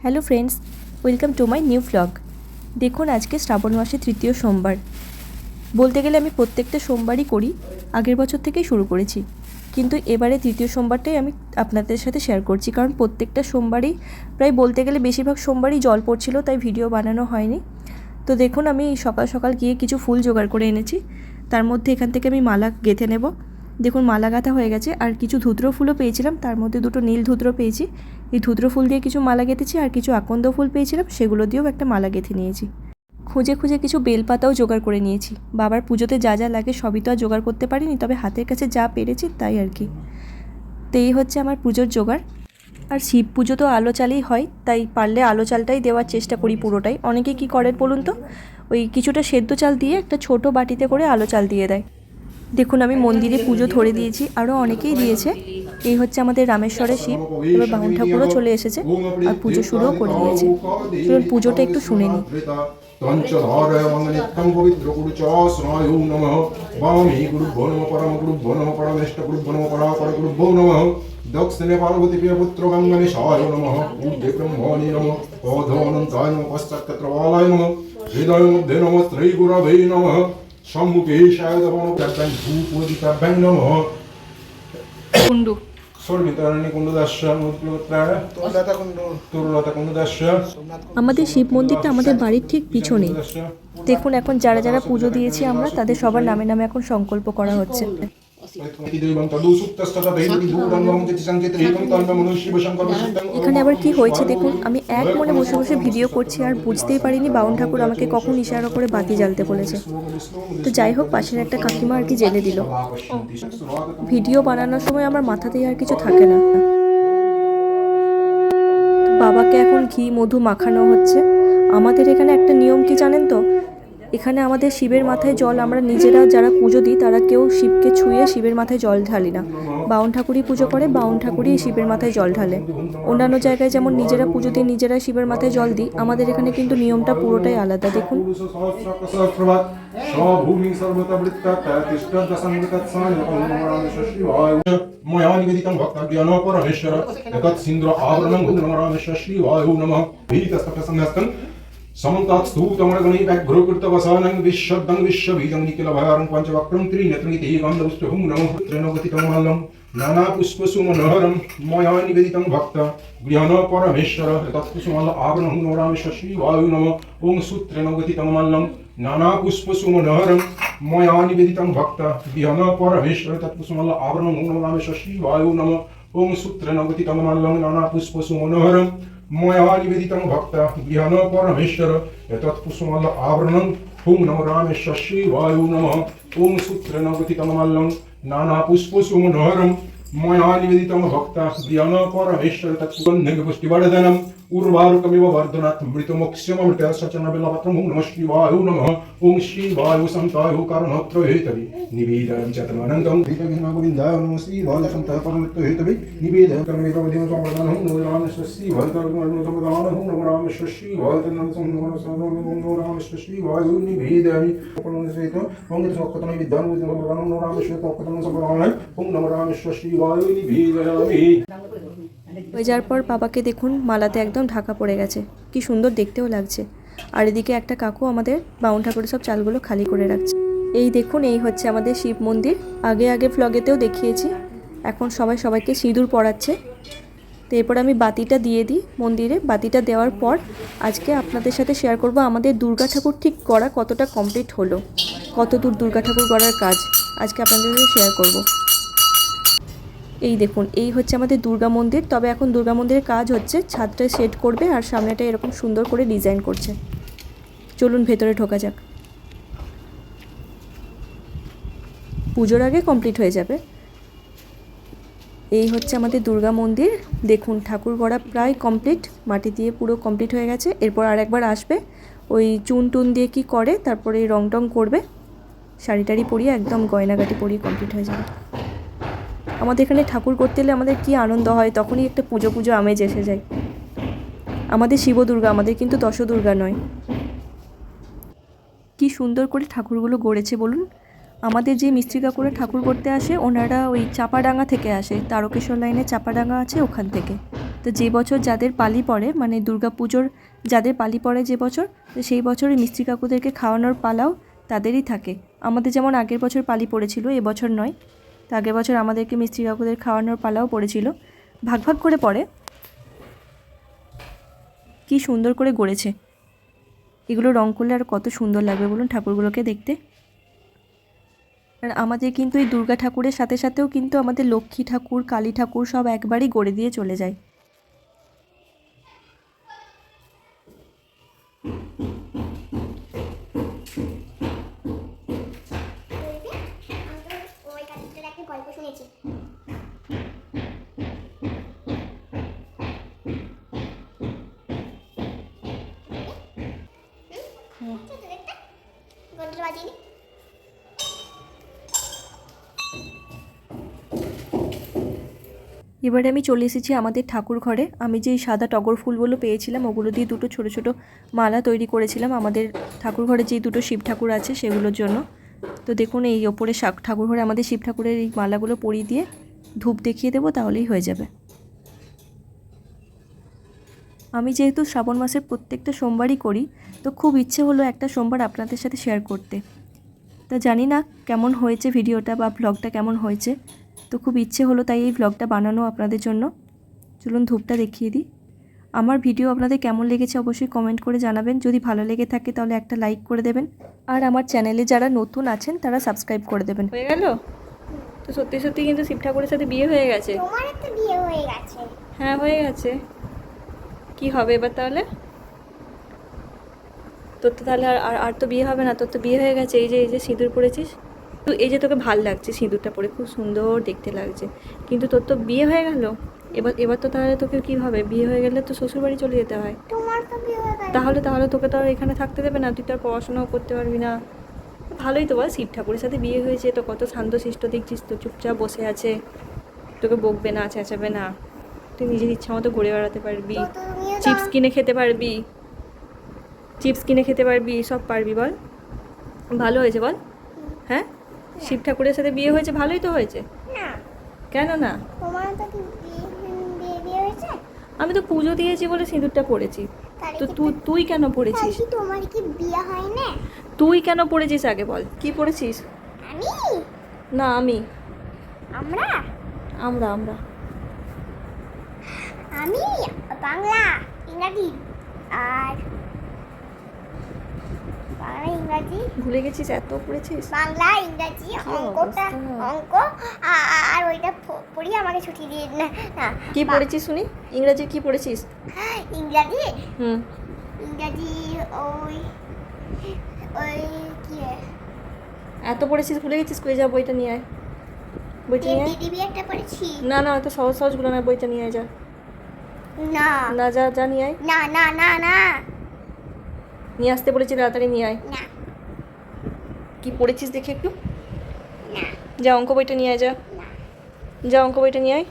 Hello friends, welcome to my new vlog. দেখুন আজকে শ্রাবণ মাসে তৃতীয় সোমবার। বলতে গেলে আমি প্রত্যেকটা সোমবারই করি, আগের বছর থেকেই শুরু করেছি, কিন্তু এবারে তৃতীয় সোমবারটাই আমি আপনাদের সাথে শেয়ার করছি, কারণ প্রত্যেকটা সোমবারই প্রায় বলতে গেলে বেশিরভাগ সোমবারই জল পড়ছিল, তাই ভিডিও বানানো হয়নি। তো দেখুন আমি সকাল সকাল গিয়ে কিছু ফুল জোগাড় করে এনেছি, তার মধ্যে এখান থেকে আমি মালা গেঁথে নেব। দেখুন মালা গাঁথা হয়ে গেছে, আর কিছু ধুতরো ফুলও পেয়েছিলাম, তার মধ্যে দুটো নীল ধুতরো পেয়েছি। এই ধুতরো ফুল দিয়ে কিছু মালা গেঁথেছি, আর কিছু আকন্দ ফুল পেয়েছিলাম, সেগুলো দিয়েও একটা মালা গেঁথে নিয়েছি। খুঁজে খুঁজে কিছু বেলপাতাও জোগাড় করে নিয়েছি। বাবার পুজোতে যা যা লাগে সবই তো আর জোগাড় করতে পারিনি, তবে হাতের কাছে যা পেরেছি তাই আর কি। তো এই হচ্ছে আমার পুজোর জোগাড়। আর শিব পুজো তো আলো চালেই হয়, তাই পারলে আলো চালটাই দেওয়ার চেষ্টা করি পুরোটাই। অনেকে কি করেন বলুন তো, ওই কিছুটা সেদ্ধ চাল দিয়ে একটা ছোট বাটিতে করে আলো চাল দিয়ে দেয়। দেখুন আমি মন্দিরে পুজো ধরে দিয়েছি, আরও অনেকেই দিয়েছে। এই হচ্ছে আমাদের রামেশ্বরের শিব। এবার বামুন ঠাকুরও চলে এসেছে আর পুজো শুরুও করে দিয়েছে। চলুন পুজোটা একটু শুনে নিই। তঞ্চধারয়ং পবিত্র গুরু চ স্নায়ু নমঃ বামী গুরুভ্যো নমঃ পরম গুরুভ্যো নমঃ পরমেষ্ঠ গুরুভ্যো নমঃ পরাপর গুরুভ্যো নমঃ দক্ষিণে পার্বতী প্রিয় পুত্র গঙ্গণেশায় নমঃ ঊর্ধ্বে ব্রহ্মণে নমঃ অধোনন্তায় নমঃ পশ্চাৎক্ষত্রবালায় নমঃ হৃদয় মধ্যে নমঃ শ্রী গুরবে নমঃ সম্মুখে শায়দবন ধূপোদিতাভ্যাং নমঃ কুণ্ডু সর্বিতারণী কুণ্ডদাস্য মূর্তিমূত্রায় তরুলতা কুণ্ডদাস্য। আমাদের শিব মন্দিরটা আমাদের বাড়ির ঠিক পিছনেই। দেখুন এখন যারা যারা পুজো দিয়েছি আমরা, তাদের সবার নামে নামে এখন সংকল্প করা হচ্ছে। এখানে আবার কি হয়েছে দেখুন, আমি এক মনে বসে বসে ভিডিও করছি আর বুঝতেই পারিনি বাউন ঠাকুর আমাকে কখন ইশারা করে বাতি জ্বালতে বলেছে। তো যাই হোক, পাশের একটা কাকিমা আর কি জেলে দিল। ভিডিও বানানোর সময় আমার মাথাতেই আর কিছু থাকে না। বাবাকে এখন ঘি মধু মাখানো হচ্ছে। আমাদের এখানে একটা নিয়ম কি জানেন তো, এখানে আমাদের শিবের মাথায় জল আমরা নিজেরা যারা পুজো দিই তারা কেউ শিবকে ছুঁয়ে শিবের মাথায় জল ঢালি না। বাউন ঠাকুরই পুজো করে, বাউন ঠাকুরই শিবের মাথায় জল ঢালে। অন্যান্য জায়গায় যেমন নিজেরা পুজো দিয়ে নিজেরা শিবের মাথায় জল দিই, আমাদের এখানে কিন্তু নিয়মটা পুরোটাই আলাদা। দেখুন ময়া নিবেদিতং ভক্তাভ্যান পরমেশ্বর তৎ সিন্দ্র আবরণং রামেশ্বর শিবায় নমঃ ভীতস্তপ্তসন্ন্যস্তং समन्तात् स्तूतमणगणै व्याघ्रोकृतवसानं विश्वदं विश्वबीजं निखिलभयारं पञ्चवक्त्रं त्रिनेत्रमिति गन्धपुष्पहुं नमः त्रिनगतितमलं नानापुष्पसुमनोहरं मया निवेदितं भक्त गृहण परमेश्वर तत्कुसुमल आवरणं रामेश्वर शिवाय नमः ॐ सूत्रेणगतितमलं नानापुष्पसुमनोहरं मया निवेदितं भक्त गृहण परमेश्वर तत्कुसुमल आवरणं रामेश्वर शिवाय नमः ॐ सूत्रेणगतितमलं नानापुष्पसुमनोहरं मया निवेदितं भक्त गृहण परमेश्वर एतत्कुसुमल आवरणं हुं नमो रामेश्वर शिवाय नमः ॐ सूत्रेण गतितमलं नानापुष्पसुमनोहरं मया निवेदितं भक्त गृहण परमेश्वर तत्कुसुमन्निगपुष्टिवर्धनम् उर्वारुकमिव वर्धनात् मृतमोक्ष्यममृतसचनबिल्लपत्रं हुं नमः शिवाय नमः ॐ शिवाय सन्ताय कारणत्रयेतवे निवेदनं च तमनन्दं दीपघ्नगोविन्दाय नमः श्रीवाय सन्ताय परमत्रयेतवे निवेदनं कर्मेकवदिनं संवर्धनं हुं नमो रामेश्वर शिवाय कर्मसंवर्धनं हुं नमो रामेश्वर शिवाय नमो रामेश्वर शिवाय निवेदयामि परमसहितं मंगलसंकतनं विद्यानं नमो रामेश्वर पक्कतं संवर्धनं हुं नमो रामेश्वर शिवाय निवेदयामि। হয়ে যাওয়ার পর বাবাকে দেখুন মালাতে একদম ঢাকা পড়ে গেছে, কি সুন্দর দেখতেও লাগছে। আর এদিকে একটা কাকু আমাদের বাউন ঠাকুরের সব চালগুলো খালি করে রাখছে। এই দেখুন এই হচ্ছে আমাদের শিব মন্দির। আগে ভ্লগেতেও দেখিয়েছি। এখন সবাই সবাইকে সিঁদুর পরাচ্ছে। তো এরপর আমি বাতিটা দিয়ে দিই মন্দিরে। বাতিটা দেওয়ার পর আজকে আপনাদের সাথে শেয়ার করব আমাদের দুর্গা ঠাকুর ঠিক গড়া কতটা কমপ্লিট হলো, কত দূর দুর্গা ঠাকুর গড়ার কাজ আজকে আপনাদের সাথে শেয়ার করব। এই দেখুন এই হচ্ছে আমাদের দুর্গা মন্দির। তবে এখন দুর্গা মন্দিরের কাজ হচ্ছে, ছাদটা সেট করবে আর সামনেটা এরকম সুন্দর করে ডিজাইন করছে। চলুন ভেতরে ঢোকা যাক, পুজোর আগে কমপ্লিট হয়ে যাবে। এই হচ্ছে আমাদের দুর্গা মন্দির। দেখুন ঠাকুর গড়া প্রায় কমপ্লিট, মাটি দিয়ে পুরো কমপ্লিট হয়ে গেছে। এরপর আর একবার আসবে, ওই চুন টুন দিয়ে কি করে তারপরে রং টং করবে, শাড়ি টাড়ি পরিয়ে একদম গয়নাগাটি পরিয়ে কমপ্লিট হয়ে যাবে। আমাদের এখানে ঠাকুর করতে এলে আমাদের কি আনন্দ হয়, তখনই একটা পুজো পুজো আমেজ এসে যায়। আমাদের শিব দুর্গা, আমাদের কিন্তু দশ দুর্গা নয়। কি সুন্দর করে ঠাকুরগুলো গড়েছে বলুন। আমাদের যে মিস্ত্রি কাকুরা ঠাকুর করতে আসে ওনারা ওই চাপাডাঙ্গা থেকে আসে, তারকেশ্বর লাইনে চাপাডাঙ্গা আছে ওখান থেকে। তো যে বছর যাদের পালি পড়ে, মানে দুর্গা পুজোর যাদের পালি পড়ে যে বছর, তো সেই বছর মিস্ত্রি কাকুদেরকে খাওয়ানোর পালাও তাদেরই থাকে। আমাদের যেমন আগের বছর পালি পড়েছিল, এবছর নয়। তো আগের বছর আমাদেরকে মিস্ত্রি কাকুদের খাওয়ানোর পালাও পড়েছিল, ভাগ ভাগ করে পড়ে। কি সুন্দর করে গড়েছে এগুলো, রং করলে আর কত সুন্দর লাগবে বলুন ঠাকুরগুলোকে দেখতে। আর আমাদের কিন্তু এই দুর্গা ঠাকুরের সাথে সাথেও কিন্তু আমাদের লক্ষ্মী ঠাকুর, কালী ঠাকুর সব একবারই গড়ে দিয়ে চলে যায়। গল্প শুনেছি। গল্পটা বাজিয়ে এবারে আমি চলে এসেছি আমাদের ঠাকুর ঘরে। আমি যে সাদা টগর ফুলগুলো পেয়েছিলাম ওগুলো দিয়ে দুটো ছোট ছোট মালা তৈরি করেছিলাম আমাদের ঠাকুর ঘরে যে দুটো শিব ঠাকুর আছে সেগুলোর জন্য। তো দেখুন এই ওপরে ঠাকুর ঘরে আমাদের শিব ঠাকুরের এই মালাগুলো পরিয়ে দিয়ে ধূপ দেখিয়ে দেবো, তাহলেই হয়ে যাবে। আমি যেহেতু শ্রাবণ মাসের প্রত্যেকটা সোমবারই করি, তো খুব ইচ্ছে হলো একটা সোমবার আপনাদের সাথে শেয়ার করতে। তা জানি না কেমন হয়েছে ভিডিওটা বা ব্লগটা কেমন হয়েছে, তো খুব ইচ্ছে হলো তাই এই ব্লগটা বানানো আপনাদের জন্য। চলুন ধূপটা দেখিয়ে দিই। আমার ভিডিও আপনাদের কেমন লেগেছে অবশ্যই কমেন্ট করে জানাবেন। যদি ভালো লেগে থাকে তাহলে একটা লাইক করে দেবেন, আর আমার চ্যানেলে যারা নতুন আছেন তারা সাবস্ক্রাইব করে দেবেন। হয়ে গেল তো, সত্যি সত্যি কিন্তু শিব ঠাকুরের সাথে বিয়ে হয়ে গেছে। তোমার একটা বিয়ে হয়ে গেছে। হ্যাঁ হয়ে গেছে। কি হবে এবার তাহলে? তোর তো তাহলে আর তো বিয়ে হবে না, তোর তো বিয়ে হয়ে গেছে। এই যে সিঁদুর পরেছিস, তো এই যে তোকে ভাল লাগছে সিঁদুরটা পরে, খুব সুন্দর দেখতে লাগছে, কিন্তু তোর তো বিয়ে হয়ে গেল। এবার তো তাহলে তোকে কী হবে? বিয়ে হয়ে গেলে তো শ্বশুরবাড়ি চলে যেতে হয়। তোমার তো বিয়ে হয়ে গেছে। তাহলে তোকে তো আর এখানে থাকতে দেবে না, তুই তো আর পড়াশোনাও করতে পারবি না। ভালোই তো বল, শিব ঠাকুরের সাথে বিয়ে হয়েছে তো কত শান্তশিষ্ট দেখছিস তো, চুপচাপ বসে আছে, তোকে বকবে না, চেঁচাবে না, তুই নিজের ইচ্ছা মতো ঘুরে বেড়াতে পারবি, চিপস কিনে খেতে পারবি, সব পারবি। বল ভালো হয়েছে বল? হ্যাঁ, শিব ঠাকুরের সাথে বিয়ে হয়েছে, ভালোই তো হয়েছে। না, কেন না? তোমার তো কি বিয়ে হয়েছে? আমি তো পুজো দিয়েছি বলে সিঁদুরটা পরেছি, তো তুই কেন পরেছিস? তোমার কি বিয়ে হয় না? তুই কেন পরেছিস আগে বল, কি পরেছিস? আমি না আমি, আমরা আমরা আমরা আমি বাংলা, ইংরাজি আর বাংলা ইংরাজি ভুলে গেছিস, এত পড়েছিস। বাংলা ইংরাজি অঙ্কটা, অঙ্ক আর ওইটা পড়ি, আমাকে ছুটি দিয়ে না। কি পড়েছিস শুনি? ইংরাজি কি পড়েছিস? ইংরাজি হুম, ইংরাজি ওই ওই কি এত পড়েছিস ভুলে গেছিস? কই যা, বইটা নিয়ে আয়, বইটা নিয়ে আয়। দিদি একটা পড়েছি। না না, এত সহজ সহজগুলো না, বইটা নিয়ে আয় যা। না না, যা নিয়ে আয়। না না না না নিয়ে আসতে বলেছি, তাড়াতাড়ি নিয়ে আয়। না কি পড়েছিস দেখি একটু। না যা অঙ্ক বইটা নিয়ে আয়, যা না যা অঙ্ক বইটা নিয়ে আয়।